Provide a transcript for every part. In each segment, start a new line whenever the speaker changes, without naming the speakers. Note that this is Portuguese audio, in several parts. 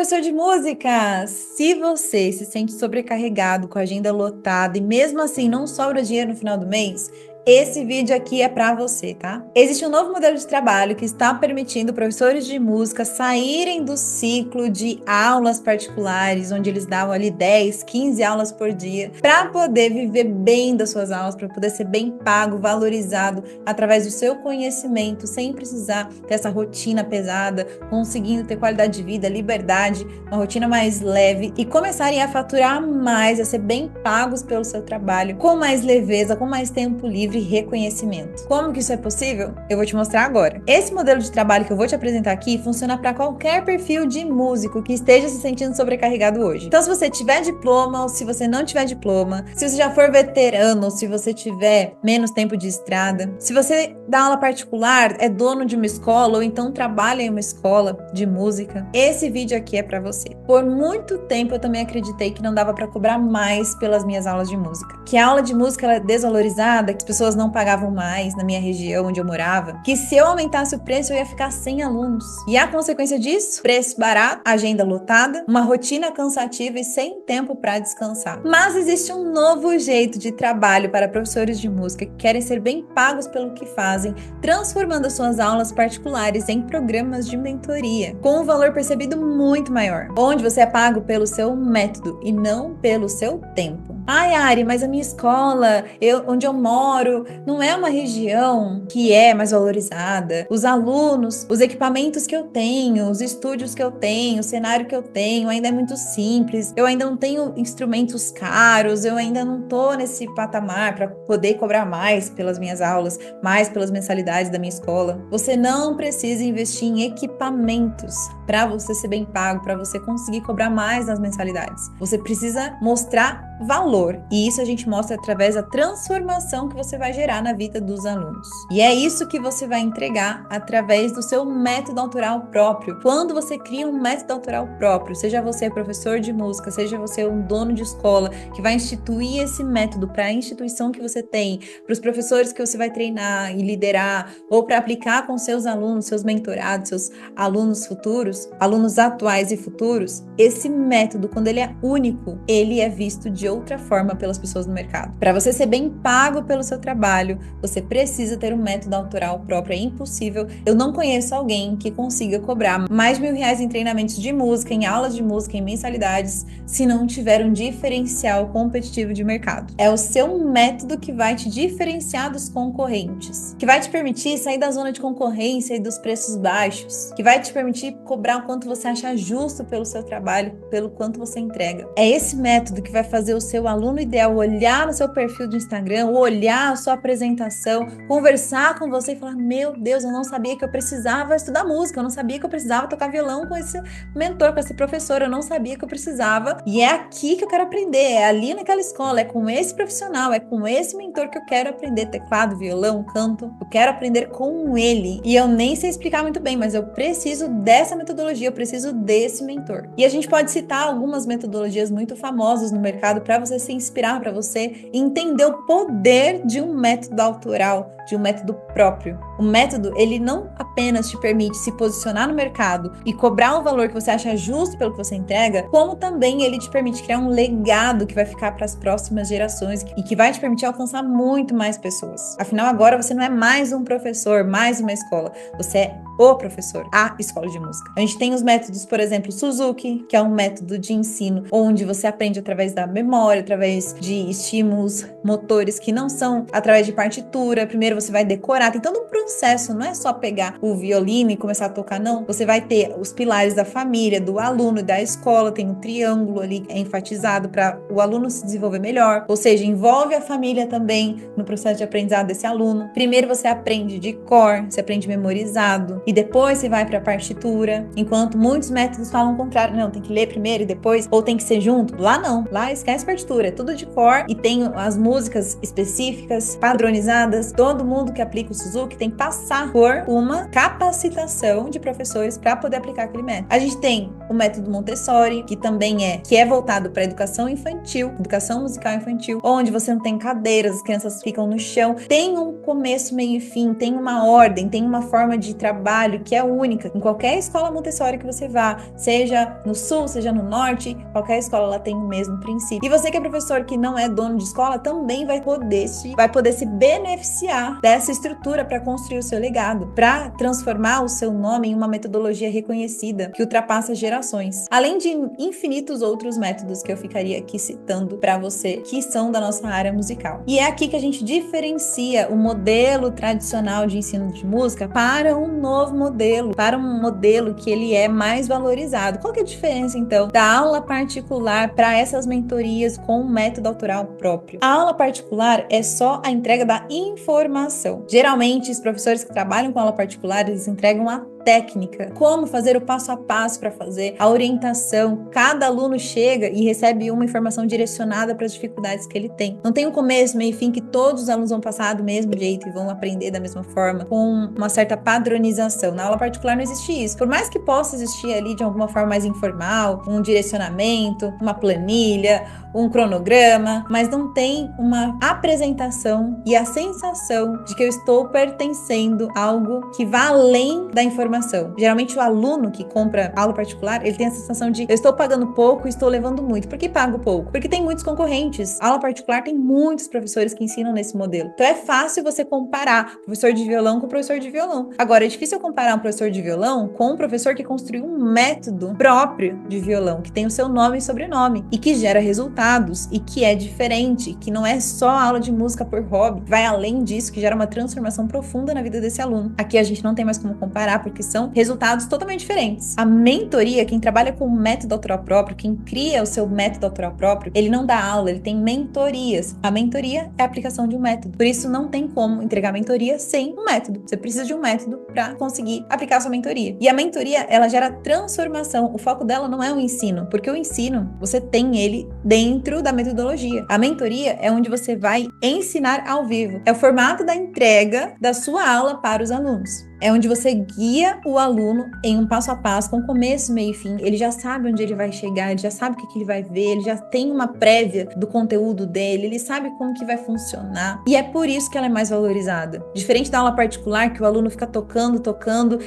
professor de música! Se você se sente sobrecarregado com a agenda lotada e mesmo assim não sobra dinheiro no final do mês, esse vídeo aqui é para você, tá? Existe um novo modelo de trabalho que está permitindo professores de música saírem do ciclo de aulas particulares, onde eles davam ali 10, 15 aulas por dia, para poder viver bem das suas aulas, para poder ser bem pago, valorizado através do seu conhecimento, sem precisar ter essa rotina pesada, conseguindo ter qualidade de vida, liberdade, uma rotina mais leve e começarem a faturar mais, a ser bem pagos pelo seu trabalho, com mais leveza, com mais tempo livre e reconhecimento. Como que isso é possível? Eu vou te mostrar agora. Esse modelo de trabalho que eu vou te apresentar aqui funciona para qualquer perfil de músico que esteja se sentindo sobrecarregado hoje. Então, se você tiver diploma ou se você não tiver diploma, se você já for veterano ou se você tiver menos tempo de estrada, se você dá aula particular, é dono de uma escola ou então trabalha em uma escola de música, esse vídeo aqui é para você. Por muito tempo eu também acreditei que não dava para cobrar mais pelas minhas aulas de música. Que a aula de música ela é desvalorizada, que as pessoas não pagavam mais na minha região onde eu morava, que se eu aumentasse o preço eu ia ficar sem alunos. E a consequência disso? Preço barato, agenda lotada, uma rotina cansativa e sem tempo para descansar. Mas existe um novo jeito de trabalho para professores de música que querem ser bem pagos pelo que fazem, transformando as suas aulas particulares em programas de mentoria, com um valor percebido muito maior, onde você é pago pelo seu método e não pelo seu tempo. Ai, Ari, mas a minha escola, onde eu moro, não é uma região que é mais valorizada. Os alunos, os equipamentos que eu tenho, os estúdios que eu tenho, o cenário que eu tenho ainda é muito simples. Eu ainda não tenho instrumentos caros, eu ainda não tô nesse patamar para poder cobrar mais pelas minhas aulas, mais pelas mensalidades da minha escola. Você não precisa investir em equipamentos para você ser bem pago, para você conseguir cobrar mais nas mensalidades. Você precisa mostrar valor, e isso a gente mostra através da transformação que você vai gerar na vida dos alunos. E é isso que você vai entregar através do seu método autoral próprio. Quando você cria um método autoral próprio, seja você professor de música, seja você um dono de escola que vai instituir esse método para a instituição que você tem, para os professores que você vai treinar e liderar, ou para aplicar com seus alunos, seus mentorados, seus alunos futuros, alunos atuais e futuros, esse método, quando ele é único, ele é visto de outra forma pelas pessoas no mercado. Para você ser bem pago pelo seu trabalho, você precisa ter um método autoral próprio. É impossível. Eu não conheço alguém que consiga cobrar mais de R$ 1.000 em treinamentos de música, em aulas de música, em mensalidades, se não tiver um diferencial competitivo de mercado. É o seu método que vai te diferenciar dos concorrentes, que vai te permitir sair da zona de concorrência e dos preços baixos, que vai te permitir cobrar o quanto você acha justo pelo seu trabalho, pelo quanto você entrega. É esse método que vai fazer o seu aluno ideal olhar no seu perfil do Instagram, olhar a sua apresentação, conversar com você e falar: meu Deus, eu não sabia que eu precisava estudar música, eu não sabia que eu precisava tocar violão com esse mentor, com esse professor, eu não sabia que eu precisava, e é aqui que eu quero aprender, é ali naquela escola, é com esse profissional, é com esse mentor que eu quero aprender teclado, violão, canto, eu quero aprender com ele, e eu nem sei explicar muito bem, mas eu preciso dessa metodologia, eu preciso desse mentor. E a gente pode citar algumas metodologias muito famosas no mercado para você se inspirar, para você entender o poder de um método autoral, de um método próprio. O método, ele não apenas te permite se posicionar no mercado e cobrar o valor que você acha justo pelo que você entrega, como também ele te permite criar um legado que vai ficar para as próximas gerações e que vai te permitir alcançar muito mais pessoas. Afinal, agora você não é mais um professor, mais uma escola, você é o professor, a escola de música. A gente tem os métodos, por exemplo, Suzuki, que é um método de ensino onde você aprende através da memória, através de estímulos motores que não são através de partitura. Primeiro você vai decorar, tem todo um processo, não é só pegar o violino e começar a tocar, não. Você vai ter os pilares da família, do aluno e da escola, tem um triângulo ali enfatizado para o aluno se desenvolver melhor, ou seja, envolve a família também no processo de aprendizado desse aluno. Primeiro você aprende de cor, você aprende memorizado, e depois você vai para a partitura, enquanto muitos métodos falam o contrário, não, tem que ler primeiro e depois, ou tem que ser junto. Lá não, lá esquece conhece partitura, é tudo de cor e tem as músicas específicas, padronizadas. Todo mundo que aplica o Suzuki tem que passar por uma capacitação de professores para poder aplicar aquele método. A gente tem o método Montessori, que é voltado para educação infantil, educação musical infantil, onde você não tem cadeiras, as crianças ficam no chão, tem um começo, meio e fim, tem uma ordem, tem uma forma de trabalho que é única. Em qualquer escola Montessori que você vá, seja no sul, seja no norte, qualquer escola ela tem o mesmo princípio. E você que é professor que não é dono de escola também vai poder se beneficiar dessa estrutura para construir o seu legado, para transformar o seu nome em uma metodologia reconhecida que ultrapassa gerações. Além de infinitos outros métodos que eu ficaria aqui citando para você, que são da nossa área musical. E é aqui que a gente diferencia o modelo tradicional de ensino de música para um novo modelo, para um modelo que ele é mais valorizado. Qual que é a diferença, então, da aula particular para essas mentorias com um método autoral próprio? A aula particular é só a entrega da informação. Geralmente, os professores que trabalham com aula particular, eles entregam a técnica, como fazer o passo a passo para fazer, a orientação. Cada aluno chega e recebe uma informação direcionada para as dificuldades que ele tem. Não tem um começo, meio e fim que todos os alunos vão passar do mesmo jeito e vão aprender da mesma forma, com uma certa padronização. Na aula particular não existe isso. Por mais que possa existir ali de alguma forma mais informal, um direcionamento, uma planilha, um cronograma, mas não tem uma apresentação e a sensação de que eu estou pertencendo a algo que vá além da informação. Geralmente o aluno que compra aula particular, ele tem a sensação de eu estou pagando pouco e estou levando muito. Por que pago pouco? Porque tem muitos concorrentes. A aula particular tem muitos professores que ensinam nesse modelo. Então é fácil você comparar professor de violão com professor de violão. Agora, é difícil comparar um professor de violão com um professor que construiu um método próprio de violão, que tem o seu nome e sobrenome e que gera resultados e que é diferente, que não é só aula de música por hobby, vai além disso, que gera uma transformação profunda na vida desse aluno. Aqui a gente não tem mais como comparar, porque são resultados totalmente diferentes. A mentoria, quem trabalha com o método autoral próprio, quem cria o seu método autoral próprio, ele não dá aula, ele tem mentorias. A mentoria é a aplicação de um método. Por isso, não tem como entregar mentoria sem um método. Você precisa de um método para conseguir aplicar a sua mentoria. E a mentoria, ela gera transformação. O foco dela não é o ensino, porque o ensino, você tem ele dentro da metodologia. A mentoria é onde você vai ensinar ao vivo. É o formato da entrega da sua aula para os alunos. É onde você guia o aluno em um passo a passo, com começo, meio e fim. Ele já sabe onde ele vai chegar, ele já sabe o que ele vai ver, ele já tem uma prévia do conteúdo dele, ele sabe como que vai funcionar. E é por isso que ela é mais valorizada. Diferente da aula particular, que o aluno fica tocando,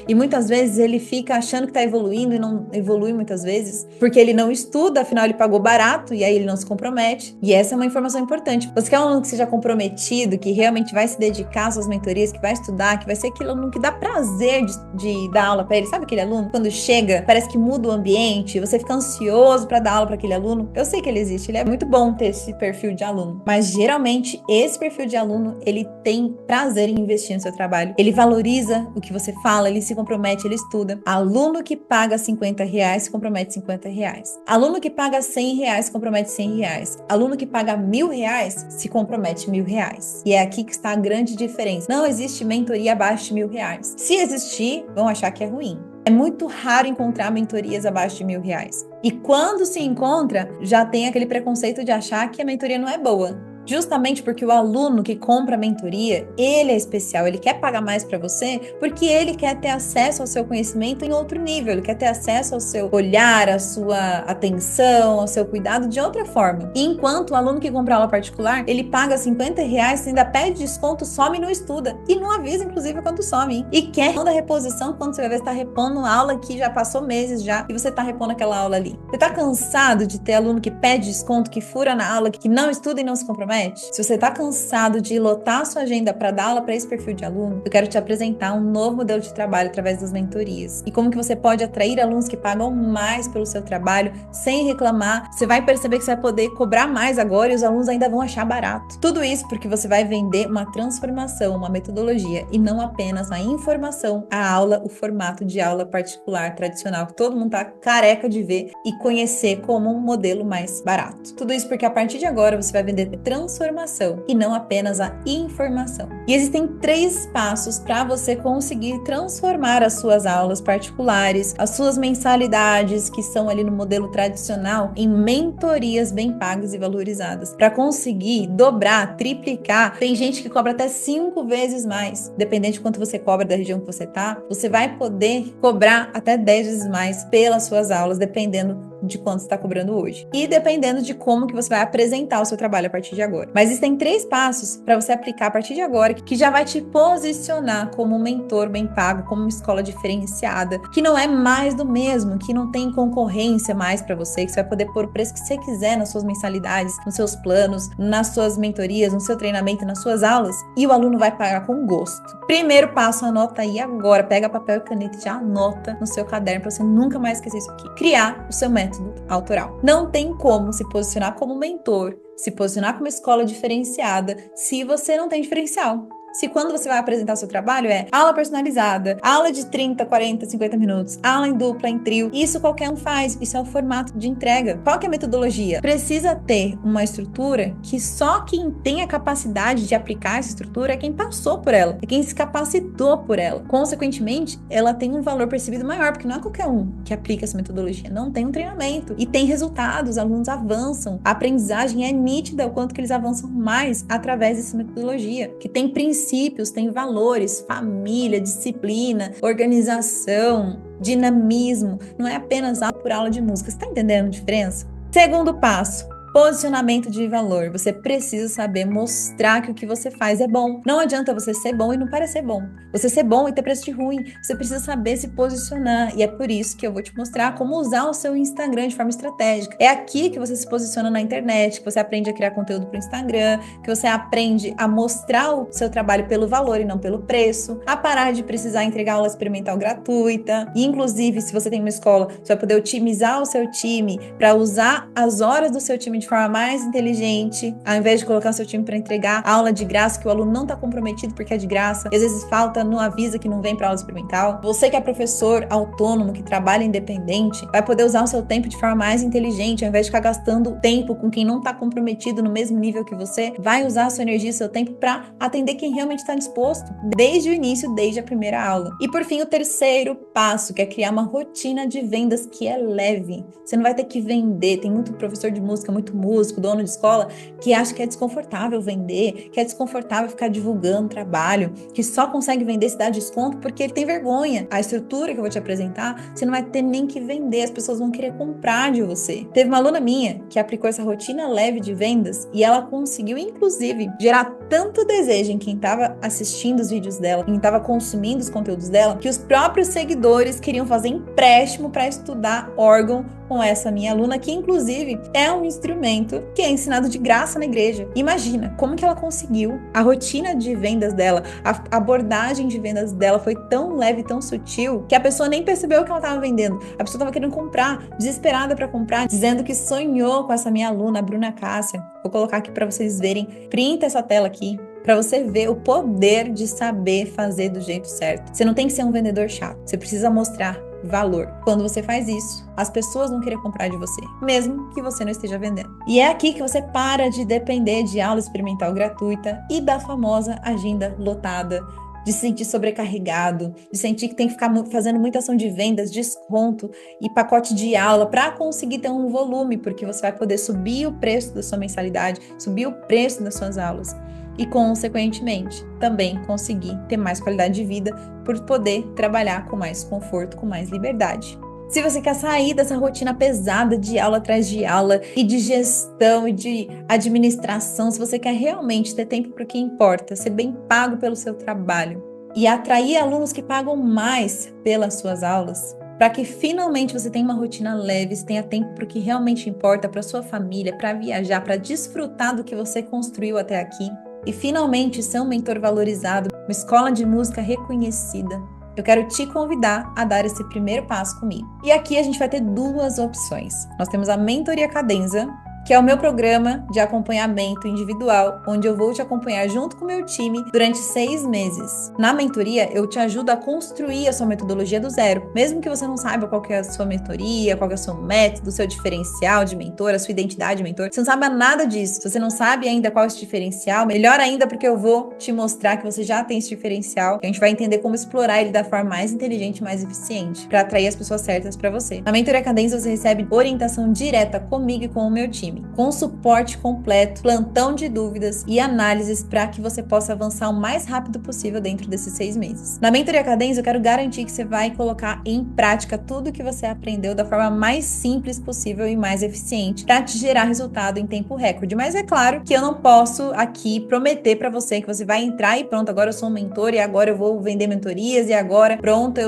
e muitas vezes ele fica achando que está evoluindo e não evolui muitas vezes, porque ele não estuda, afinal ele pagou barato e aí ele não se compromete. E essa é uma informação importante. Você quer um aluno que seja comprometido, que realmente vai se dedicar às suas mentorias, que vai estudar, que vai ser aquele aluno que dá prazer de dar aula para ele. Sabe aquele aluno? Quando chega, parece que muda o ambiente, você fica ansioso para dar aula para aquele aluno. Eu sei que ele existe, ele é muito bom ter esse perfil de aluno, mas geralmente esse perfil de aluno, ele tem prazer em investir no seu trabalho. Ele valoriza o que você fala, ele se compromete, ele estuda. Aluno que paga R$50 se compromete R$50. Aluno que paga R$100 se compromete R$100. Aluno que paga R$1.000 se compromete R$1.000. E é aqui que está a grande diferença. Não existe mentoria abaixo de R$1.000. Se existir, vão achar que é ruim. É muito raro encontrar mentorias abaixo de R$1.000. E quando se encontra, já tem aquele preconceito de achar que a mentoria não é boa. Justamente porque o aluno que compra a mentoria, ele é especial, ele quer pagar mais para você porque ele quer ter acesso ao seu conhecimento em outro nível, ele quer ter acesso ao seu olhar, à sua atenção, ao seu cuidado de outra forma. E enquanto o aluno que compra aula particular, ele paga R$50, ainda pede desconto, some e não estuda. E não avisa, inclusive, quando some, hein? E quer da reposição quando você vai ver se tá repondo aula que já passou meses já e você tá repondo aquela aula ali. Você tá cansado de ter aluno que pede desconto, que fura na aula, que não estuda e não se compromete? Se você está cansado de lotar a sua agenda para dar aula para esse perfil de aluno, eu quero te apresentar um novo modelo de trabalho através das mentorias. E como que você pode atrair alunos que pagam mais pelo seu trabalho sem reclamar. Você vai perceber que você vai poder cobrar mais agora e os alunos ainda vão achar barato. Tudo isso porque você vai vender uma transformação, uma metodologia e não apenas a informação, a aula, o formato de aula particular tradicional que todo mundo tá careca de ver e conhecer como um modelo mais barato. Tudo isso porque a partir de agora você vai vender transformação transformação e não apenas a informação. E existem 3 passos para você conseguir transformar as suas aulas particulares, as suas mensalidades, que são ali no modelo tradicional, em mentorias bem pagas e valorizadas. Para conseguir dobrar, triplicar, tem gente que cobra até 5 vezes mais. Dependendo de quanto você cobra da região que você tá, você vai poder cobrar até 10 vezes mais pelas suas aulas, dependendo de quanto você está cobrando hoje. E dependendo de como que você vai apresentar o seu trabalho a partir de agora. Mas existem 3 passos para você aplicar a partir de agora, que já vai te posicionar como um mentor bem pago, como uma escola diferenciada, que não é mais do mesmo, que não tem concorrência mais para você, que você vai poder pôr o preço que você quiser nas suas mensalidades, nos seus planos, nas suas mentorias, no seu treinamento, nas suas aulas, e o aluno vai pagar com gosto. Primeiro passo, anota aí agora, pega papel e caneta e já anota no seu caderno para você nunca mais esquecer isso aqui. Criar o seu método autoral. Não tem como se posicionar como mentor, se posicionar como escola diferenciada, se você não tem diferencial. Se quando você vai apresentar o seu trabalho é aula personalizada, aula de 30, 40, 50 minutos, aula em dupla, em trio, isso qualquer um faz, isso é o formato de entrega. Qual que é a metodologia? Precisa ter uma estrutura que só quem tem a capacidade de aplicar essa estrutura é quem passou por ela, é quem se capacitou por ela. Consequentemente, ela tem um valor percebido maior, porque não é qualquer um que aplica essa metodologia, não tem um treinamento e tem resultados, os alunos avançam, a aprendizagem é nítida o quanto que eles avançam mais através dessa metodologia, que tem princípios, tem valores, família, disciplina, organização, dinamismo. Não é apenas aula por aula de música. Você está entendendo a diferença? Segundo passo, posicionamento de valor. Você precisa saber mostrar que o que você faz é bom. Não adianta você ser bom e não parecer bom. Você ser bom e ter preço de ruim. Você precisa saber se posicionar. E é por isso que eu vou te mostrar como usar o seu Instagram de forma estratégica. É aqui que você se posiciona na internet, que você aprende a criar conteúdo para o Instagram, que você aprende a mostrar o seu trabalho pelo valor e não pelo preço, a parar de precisar entregar aula experimental gratuita. E, inclusive, se você tem uma escola, você vai poder otimizar o seu time para usar as horas do seu time de forma mais inteligente, ao invés de colocar seu time para entregar aula de graça que o aluno não está comprometido porque é de graça, e às vezes falta, não avisa que não vem para aula experimental. Você que é professor autônomo, que trabalha independente, vai poder usar o seu tempo de forma mais inteligente, ao invés de ficar gastando tempo com quem não está comprometido no mesmo nível que você, vai usar a sua energia e seu tempo para atender quem realmente está disposto, desde o início, desde a primeira aula. E por fim, o terceiro passo, que é criar uma rotina de vendas que é leve. Você não vai ter que vender, tem muito professor de música, muito músico, dono de escola, que acha que é desconfortável vender, que é desconfortável ficar divulgando trabalho, que só consegue vender se dá desconto porque ele tem vergonha. A estrutura que eu vou te apresentar, você não vai ter nem que vender, as pessoas vão querer comprar de você. Teve uma aluna minha que aplicou essa rotina leve de vendas e ela conseguiu, inclusive, gerar tanto desejo em quem estava assistindo os vídeos dela, quem estava consumindo os conteúdos dela, que os próprios seguidores queriam fazer empréstimo para estudar órgão com essa minha aluna, que inclusive é um instrumento que é ensinado de graça na igreja. Imagina como que ela conseguiu. A rotina de vendas dela, a abordagem de vendas dela foi tão leve, tão sutil, que a pessoa nem percebeu que ela estava vendendo. A pessoa estava querendo comprar, desesperada para comprar, dizendo que sonhou com essa minha aluna, a Bruna Cássia. Vou colocar aqui para vocês verem. Printa essa tela aqui, para você ver o poder de saber fazer do jeito certo. Você não tem que ser um vendedor chato. Você precisa mostrar valor. Quando você faz isso, as pessoas vão querer comprar de você, mesmo que você não esteja vendendo. E é aqui que você para de depender de aula experimental gratuita e da famosa agenda lotada, de se sentir sobrecarregado, de sentir que tem que ficar fazendo muita ação de vendas, desconto e pacote de aula para conseguir ter um volume, porque você vai poder subir o preço da sua mensalidade, subir o preço das suas aulas. E, consequentemente, também conseguir ter mais qualidade de vida por poder trabalhar com mais conforto, com mais liberdade. Se você quer sair dessa rotina pesada de aula atrás de aula e de gestão e de administração, se você quer realmente ter tempo para o que importa, ser bem pago pelo seu trabalho e atrair alunos que pagam mais pelas suas aulas, para que finalmente você tenha uma rotina leve, você tenha tempo para o que realmente importa, para sua família, para viajar, para desfrutar do que você construiu até aqui, e finalmente ser um mentor valorizado, uma escola de música reconhecida, eu quero te convidar a dar esse primeiro passo comigo. E aqui a gente vai ter 2 opções. Nós temos a Mentoria Cadenza, que é o meu programa de acompanhamento individual, onde eu vou te acompanhar junto com o meu time durante 6 meses. Na mentoria, eu te ajudo a construir a sua metodologia do zero, mesmo que você não saiba qual que é a sua mentoria, qual que é o seu método, o seu diferencial de mentor, a sua identidade de mentor. Você não sabe nada disso. Se você não sabe ainda qual é esse diferencial, melhor ainda porque eu vou te mostrar que você já tem esse diferencial, que a gente vai entender como explorar ele da forma mais inteligente e mais eficiente, para atrair as pessoas certas para você. Na mentoria Cadência você recebe orientação direta comigo e com o meu time, com suporte completo, plantão de dúvidas e análises para que você possa avançar o mais rápido possível dentro desses 6 meses. Na mentoria Cadência eu quero garantir que você vai colocar em prática tudo que você aprendeu da forma mais simples possível e mais eficiente para te gerar resultado em tempo recorde. Mas é claro que eu não posso aqui prometer para você que você vai entrar e pronto, agora eu sou um mentor e agora eu vou vender mentorias e agora pronto,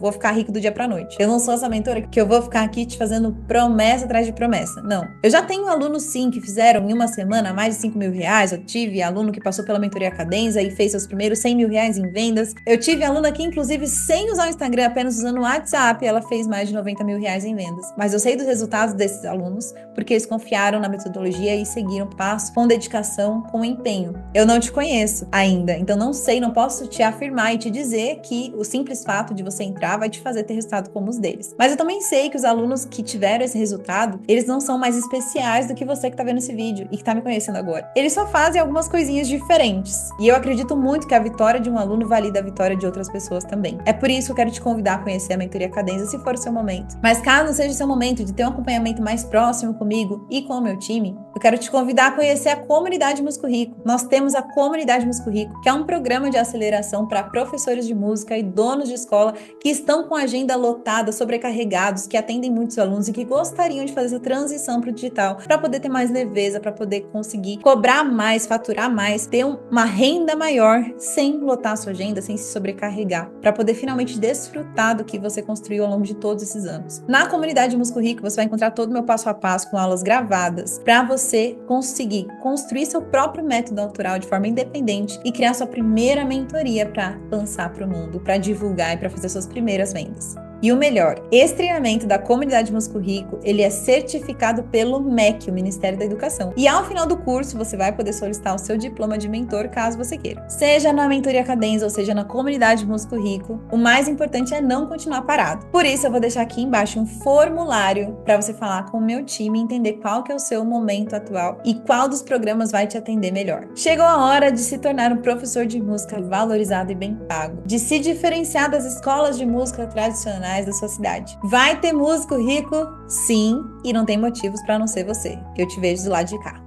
vou ficar rico do dia pra noite. Eu não sou essa mentora que eu vou ficar aqui te fazendo promessa atrás de promessa. Não. Eu já tenho alunos sim que fizeram em uma semana mais de 5 mil reais. Eu tive aluno que passou pela mentoria Cadência e fez seus primeiros 100 mil reais em vendas. Eu tive aluna que, inclusive, sem usar o Instagram, apenas usando o WhatsApp, ela fez mais de 90 mil reais em vendas. Mas eu sei dos resultados desses alunos porque eles confiaram na metodologia e seguiram passo com dedicação, com empenho. Eu não te conheço ainda, então não sei, não posso te afirmar e te dizer que o simples fato de você entrar vai te fazer ter resultado como os deles. Mas eu também sei que os alunos que tiveram esse resultado, eles não são mais especiais do que você que tá vendo esse vídeo e que tá me conhecendo agora. Eles só fazem algumas coisinhas diferentes. E eu acredito muito que a vitória de um aluno valida a vitória de outras pessoas também. É por isso que eu quero te convidar a conhecer a mentoria Cadência, se for o seu momento. Mas caso não seja o seu momento de ter um acompanhamento mais próximo comigo e com o meu time, eu quero te convidar a conhecer a comunidade Músico Rico. Nós temos a comunidade Músico Rico, que é um programa de aceleração para professores de música e donos de escola que estão com a agenda lotada, sobrecarregados, que atendem muitos alunos e que gostariam de fazer essa transição para o digital, para poder ter mais leveza, para poder conseguir cobrar mais, faturar mais, ter uma renda maior sem lotar a sua agenda, sem se sobrecarregar, para poder finalmente desfrutar do que você construiu ao longo de todos esses anos. Na comunidade Músico Rico, você vai encontrar todo o meu passo a passo com aulas gravadas, para você conseguir construir seu próprio método autoral de forma independente e criar sua primeira mentoria para lançar para o mundo, para divulgar e para fazer suas primeiras vendas. E o melhor, esse treinamento da comunidade Músico Rico, ele é certificado pelo MEC, o Ministério da Educação. E ao final do curso, você vai poder solicitar o seu diploma de mentor, caso você queira. Seja na mentoria Cadência ou seja na comunidade Músico Rico, o mais importante é não continuar parado. Por isso, eu vou deixar aqui embaixo um formulário para você falar com o meu time e entender qual que é o seu momento atual e qual dos programas vai te atender melhor. Chegou a hora de se tornar um professor de música valorizado e bem pago, de se diferenciar das escolas de música tradicionais da sua cidade. Vai ter músico rico? Sim, e não tem motivos para não ser você. Eu te vejo do lado de cá.